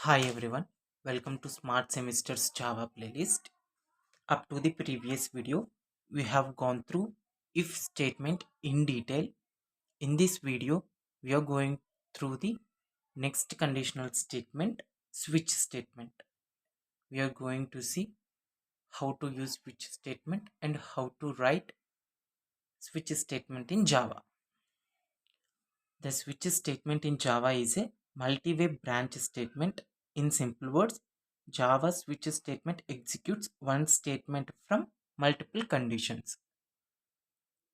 Hi everyone, welcome to Smart Semester's Java playlist. Up to the previous video, we have gone through if statement in detail. In this video, we are going through the next conditional statement, switch statement. We are going to see how to use switch statement and how to write switch statement in Java. The switch statement in Java is a multi-way branch statement. In simple words, Java switch statement executes one statement from multiple conditions.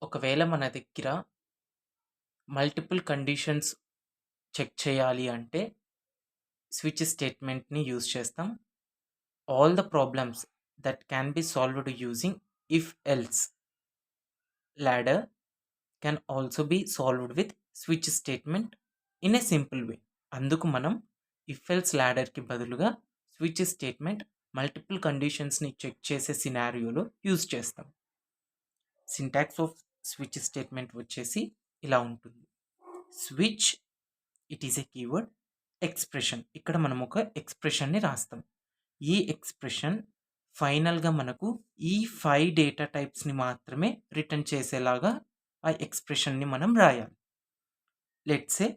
ఒకవేళ మన దగ్గర multiple conditions check చేయాలి అంటే switch స్టేట్మెంట్ని use చేస్తాం. All the problems that can be solved using if else ladder can also be solved with switch statement in a simple way. అందుకు మనం if else ladderకి బదులుగా switch statement multiple కండిషన్స్ని check చేసే సినారియోలో use చేస్తాం. Syntax off switch statement వచ్చేసి ఇలా ఉంటుంది. Switch it is a keyword. Expression ఇక్కడ మనం ఒక ఎక్స్ప్రెషన్ని రాస్తాం. ఈ ఎక్స్ప్రెషన్ ఫైనల్గా మనకు ఈ 5 డేటా టైప్స్ని మాత్రమే రిటర్న్ చేసేలాగా ఆ ఎక్స్ప్రెషన్ని మనం రాయాలి. Let's say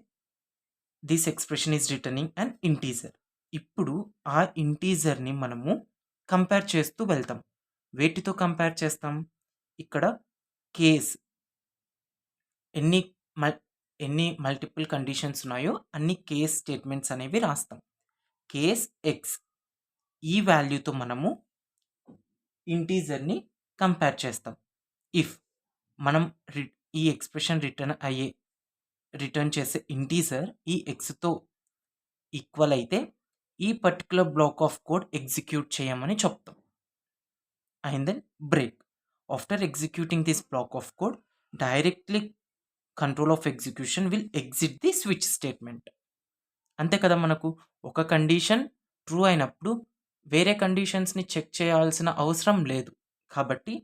this expression is returning an integer. ఇప్పుడు ఆ ఇంటీజర్ని మనము కంపేర్ చేస్తూ వెళ్తాం. వేటితో కంపేర్ చేస్తాం? ఇక్కడ కేస్ ఎన్ని మల్టిపుల్ కండిషన్స్ ఉన్నాయో అన్ని కేస్ స్టేట్మెంట్స్ అనేవి రాస్తాం. కేస్ ఎక్స్ ఈ వాల్యూతో మనము ఇంటీజర్ని కంపేర్ చేస్తాం. ఇఫ్ మనం ఈ ఎక్స్ప్రెషన్ రిటర్న్ చేసే ఇంటీజర్ ఈ ఎక్స్తో ఈక్వల్ అయితే ఈ particular block of code execute చేయమని చెప్తాం. And then break. After executing this block of code directly control of execution will exit the switch statement. అంతే కదా, మనకు ఒక కండిషన్ ట్రూ అయినప్పుడు వేరే కండిషన్స్ని చెక్ చేయాల్సిన అవసరం లేదు. కాబట్టి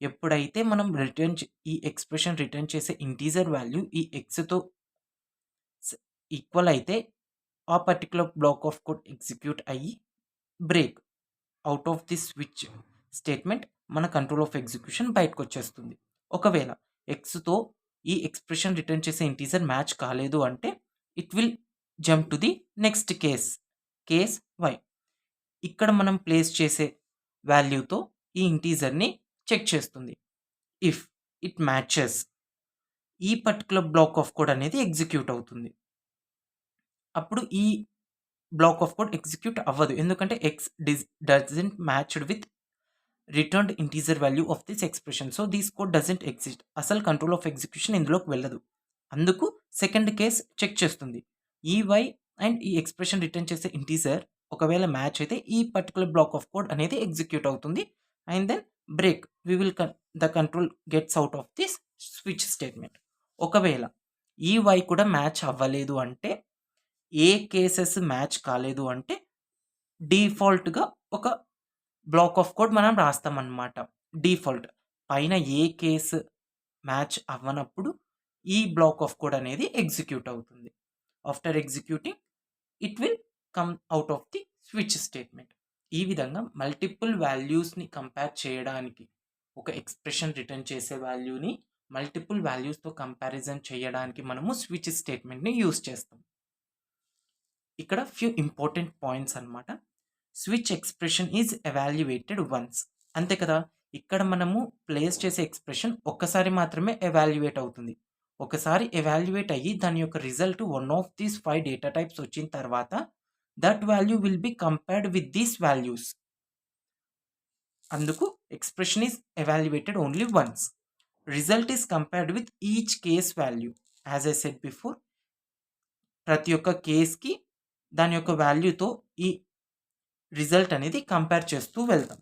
ఎప్పుడైతే మనం ఈ ఎక్స్ప్రెషన్ రిటర్న్ చేసే ఇంటీజర్ వాల్యూ ఈ ఎక్స్తో ఈక్వల్ అయితే ఆ particular block of code execute అయ్యి break out of the switch statement మన కంట్రోల్ ఆఫ్ ఎగ్జిక్యూషన్ బయటకు వచ్చేస్తుంది. ఒకవేళ ఎక్స్తో ఈ ఎక్స్ప్రెషన్ రిటర్న్ చేసే ఇంటీజర్ మ్యాచ్ కాలేదు అంటే it will jump to the next case వై. ఇక్కడ మనం ప్లేస్ చేసే వాల్యూతో ఈ ఇంటీజర్ని చెక్ చేస్తుంది. ఇఫ్ ఇట్ మ్యాచెస్ ఈ పర్టికులర్ బ్లాక్ ఆఫ్ కోడ్ అనేది ఎగ్జిక్యూట్ అవుతుంది. అప్పుడు ఈ బ్లాక్ ఆఫ్ కోడ్ ఎగ్జిక్యూట్ అవ్వదు, ఎందుకంటే x doesn't matched with returned integer value of this expression. So this code doesn't exist. అసలు కంట్రోల్ ఆఫ్ ఎగ్జిక్యూషన్ ఇందులోకి వెళ్ళదు. అందుకు సెకండ్ కేస్ చెక్ చేస్తుంది. ఈ వై అండ్ ఈ ఎక్స్ప్రెషన్ రిటర్న్ చేసే ఇంటీజర్ ఒకవేళ మ్యాచ్ అయితే ఈ పర్టికులర్ బ్లాక్ ఆఫ్ కోడ్ అనేది ఎగ్జిక్యూట్ అవుతుంది. And then break the control gets out of this switch statement. ఒకవేళ ఈ వై కూడా మ్యాచ్ అవ్వలేదు అంటే, ఏ కేసెస్ మ్యాచ్ కాలేదు అంటే డిఫాల్ట్గా ఒక బ్లాక్ ఆఫ్ కోడ్ మనం రాస్తామన్నమాట. డిఫాల్ట్ పైన ఏ కేసు మ్యాచ్ అవ్వనప్పుడు ఈ బ్లాక్ ఆఫ్ కోడ్ అనేది ఎగ్జిక్యూట్ అవుతుంది. After executing it will come out of the switch statement. ఈ విధంగా మల్టిపుల్ వాల్యూస్ని కంపేర్ చేయడానికి, ఒక ఎక్స్ప్రెషన్ రిటర్న్ చేసే వాల్యూని మల్టిపుల్ వాల్యూస్తో కంపారిజన్ చేయడానికి మనము స్విచ్ స్టేట్మెంట్ని యూజ్ చేస్తాం. ఇక్కడ ఫ్యూ ఇంపార్టెంట్ పాయింట్స్ అన్నమాట. Switch expression is evaluated once. అంతే కదా, ఇక్కడ మనము ప్లేస్ చేసే ఎక్స్ప్రెషన్ ఒక్కసారి మాత్రమే ఎవాల్యుయేట్ అవుతుంది. ఒకసారి ఎవాల్యుయేట్ అయ్యి దాని యొక్క result one of these 5 data types వచ్చిన తర్వాత that value will be compared with these values. అందుకు expression is evaluated only once. Result is compared with each case value. As I said before, ప్రతి ఒక్క కేస్కి దాని యొక్క వాల్యూతో ఈ రిజల్ట్ అనేది compare చేస్తూ వెళ్తాం.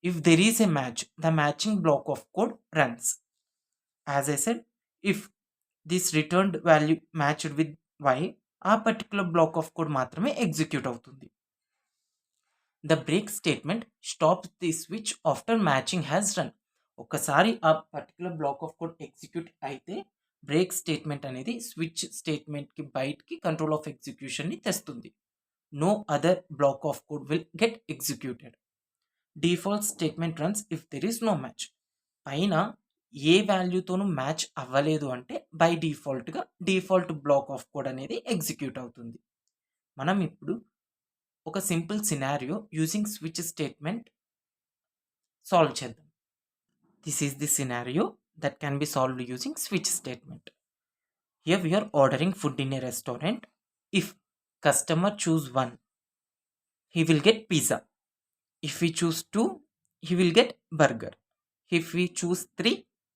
If there is a match, the matching block of code runs. As I said, if this returned value matched with y, ఆ particular block of code మాత్రమే ఎగ్జిక్యూట్ అవుతుంది. The break statement stops the switch after matching has run. ఒకసారి ఆ particular block of code execute అయితే break statement అనేది switch స్టేట్మెంట్కి బయటికి control of ఎగ్జిక్యూషన్ని తెస్తుంది. no other block of code will get executed. Default statement runs if there is no match. పైన ఏ వాల్యూతోనూ match అవ్వలేదు అంటే బై డిఫాల్ట్గా డిఫాల్ట్ బ్లాక్ ఆఫ్ కోడ్ అనేది ఎగ్జిక్యూట్ అవుతుంది. మనం ఇప్పుడు ఒక simple scenario using switch statement solve చేద్దాం. This is the scenario that can be solved using switch statement. Here we are ordering food in a restaurant. If customer choose 1, he will get pizza. If we choose 2, he will get burger. If we choose 3,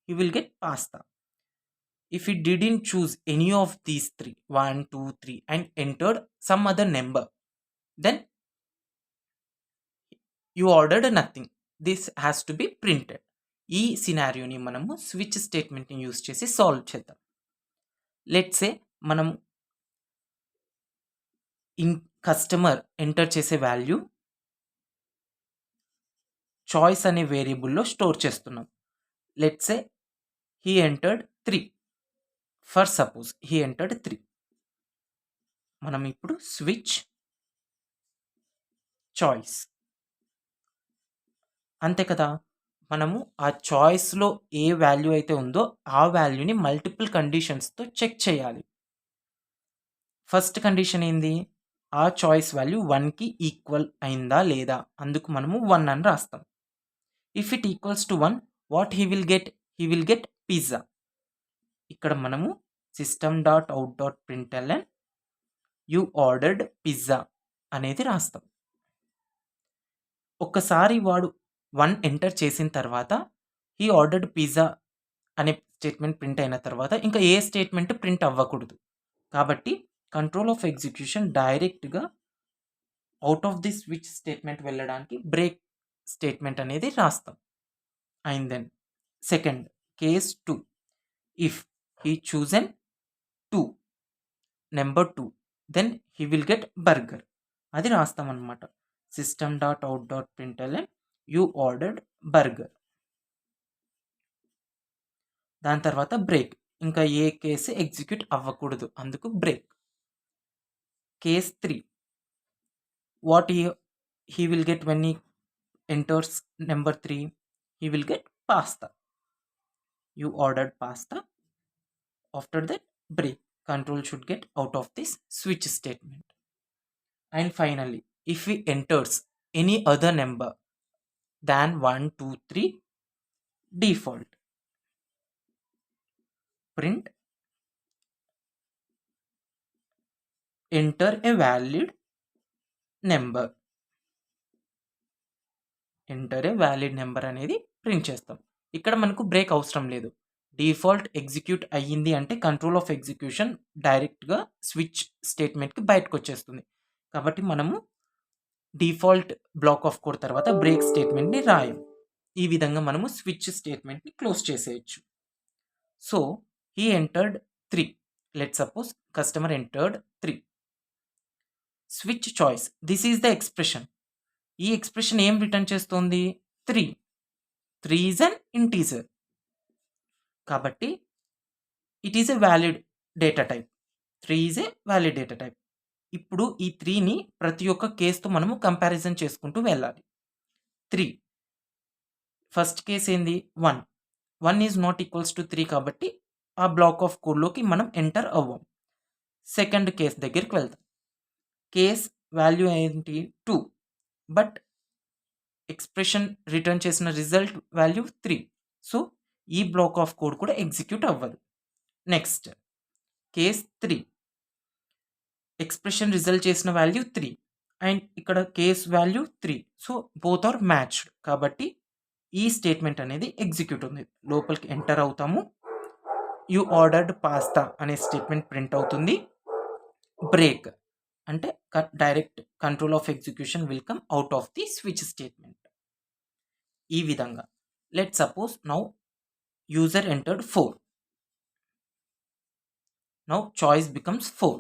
he will get pasta. If he didn't choose any of these 3, 1, 2, 3, and entered some other number, then you ordered nothing. This has to be printed. ఈ సినారియోని మనము switch స్టేట్మెంట్ని use చేసి solve చేద్దాం. Let's say మనం customer enter చేసే value choice అనే వేరియబుల్లో store చేస్తున్నాం. Let's say he entered 3. For suppose he entered 3. మనం ఇప్పుడు స్విచ్ చాయిస్ అంతే కదా. మనము ఆ చాయిస్లో ఏ వాల్యూ అయితే ఉందో ఆ వాల్యూని మల్టిపుల్ కండిషన్స్తో చెక్ చేయాలి. ఫస్ట్ కండిషన్ ఏంది, ఆ చాయిస్ వాల్యూ 1కి ఈక్వల్ అయిందా లేదా, అందుకు మనము 1 అని రాస్తాం. If it equals to 1, what he will get pizza. ఇక్కడ మనము system.out.println యూ ఆర్డర్డ్ పిజ్జా అనేది రాస్తాం. ఒక్కసారి వాడు 1 ఎంటర్ చేసిన తర్వాత హీ ఆర్డర్డ్ పిజ్జా అనే స్టేట్మెంట్ ప్రింట్ అయిన తర్వాత ఇంకా ఏ స్టేట్మెంట్ ప్రింట్ అవ్వకూడదు. కాబట్టి కంట్రోల్ ఆఫ్ ఎగ్జిక్యూషన్ డైరెక్ట్గా out of the switch statement వెళ్ళడానికి బ్రేక్ స్టేట్మెంట్ అనేది రాస్తాం. And then second case 2, if he chosen 2, number 2, then he will get burger అది రాస్తాం అనమాట. system.out.println you ordered burger. దాని తర్వాత బ్రేక్, ఇంకా ఏ కేసు ఎగ్జిక్యూట్ అవ్వకూడదు అందుకు break. Case 3, what he will get when he enters number 3, he will get pasta. You ordered pasta. After that break, control should get out of this switch statement. And finally, if he enters any other number than 1, 2, 3, default, print enter a valid number. Enter a valid number అనేది print చేస్తాం. ఇక్కడ మనకు break అవసరం లేదు. Default execute అయ్యింది అంటే control of execution డైరెక్ట్గా switch స్టేట్మెంట్కి బయటకు వచ్చేస్తుంది. కాబట్టి మనము డిఫాల్ట్ బ్లాక్ ఆఫ్ కోడ్ తర్వాత బ్రేక్ స్టేట్మెంట్ని రాయం. ఈ విధంగా మనము స్విచ్ స్టేట్మెంట్ని క్లోజ్ చేసేయచ్చు. So he entered 3. Let suppose customer entered 3. Switch choice, this is the expression. ఈ ఎక్స్ప్రెషన్ ఏం రిటర్న్ చేస్తుంది, 3. 3 ఈజ్ అన్ ఇంటీజర్ కాబట్టి it is a valid data type. 3 is a valid data type. ఇప్పుడు ఈ 3ని ప్రతి ఒక్క కేసుతో మనము కంపారిజన్ చేసుకుంటూ వెళ్ళాలి. 3 ఫస్ట్ కేస్ ఏంది, 1. 1 ఈజ్ నాట్ ఈక్వల్స్ టు 3 కాబట్టి ఆ బ్లాక్ ఆఫ్ కోడ్లోకి మనం ఎంటర్ అవ్వం. సెకండ్ కేస్ దగ్గరికి వెళ్తాం. కేస్ వాల్యూ ఏంటి, 2. బట్ ఎక్స్ప్రెషన్ రిటర్న్ చేసిన రిజల్ట్ వాల్యూ 3. సో ఈ బ్లాక్ ఆఫ్ కోడ్ కూడా ఎగ్జిక్యూట్ అవ్వదు. నెక్స్ట్ కేస్ 3, ఎక్స్ప్రెషన్ రిజల్ట్ చేసిన వాల్యూ 3 అండ్ ఇక్కడ case value 3. So both are matched కాబట్టి ఈ స్టేట్మెంట్ అనేది ఎగ్జిక్యూట్ ఉంది. లోపలికి ఎంటర్ అవుతాము. యూ ఆర్డర్డ్ పాస్తా అనే స్టేట్మెంట్ ప్రింట్ అవుతుంది. బ్రేక్ అంటే direct control of execution will come out of the switch statement. ఈ విధంగా let suppose now user entered 4. Now choice becomes 4.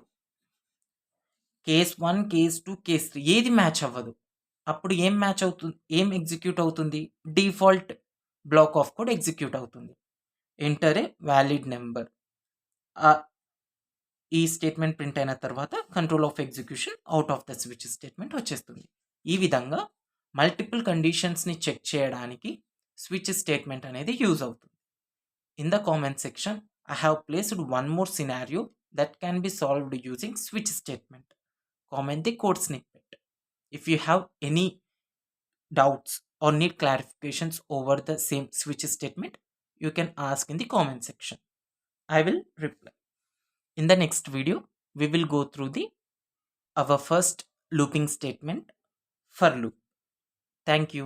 Case 1, case 2, case 3 ఏది మ్యాచ్ అవ్వదు. అప్పుడు ఏం మ్యాచ్ అవుతుంది, ఏం ఎగ్జిక్యూట్ అవుతుంది, default block of code execute అవుతుంది. Enter a valid number. ఈ స్టేట్మెంట్ ప్రింట్ అయిన తర్వాత control of execution out of the switch statement వచ్చేస్తుంది. ఈ విధంగా మల్టిపుల్ కండిషన్స్ని చెక్ చేయడానికి స్విచ్ స్టేట్మెంట్ అనేది యూజ్ అవుతుంది. In the comment section I have placed one more scenario that can be solved using switch statement. Comment the code snippet. If you have any doubts or need clarifications over the same switch statement, you can ask in the comment section. I will reply. In the next video, we will go through our first looping statement, for loop. Thank you.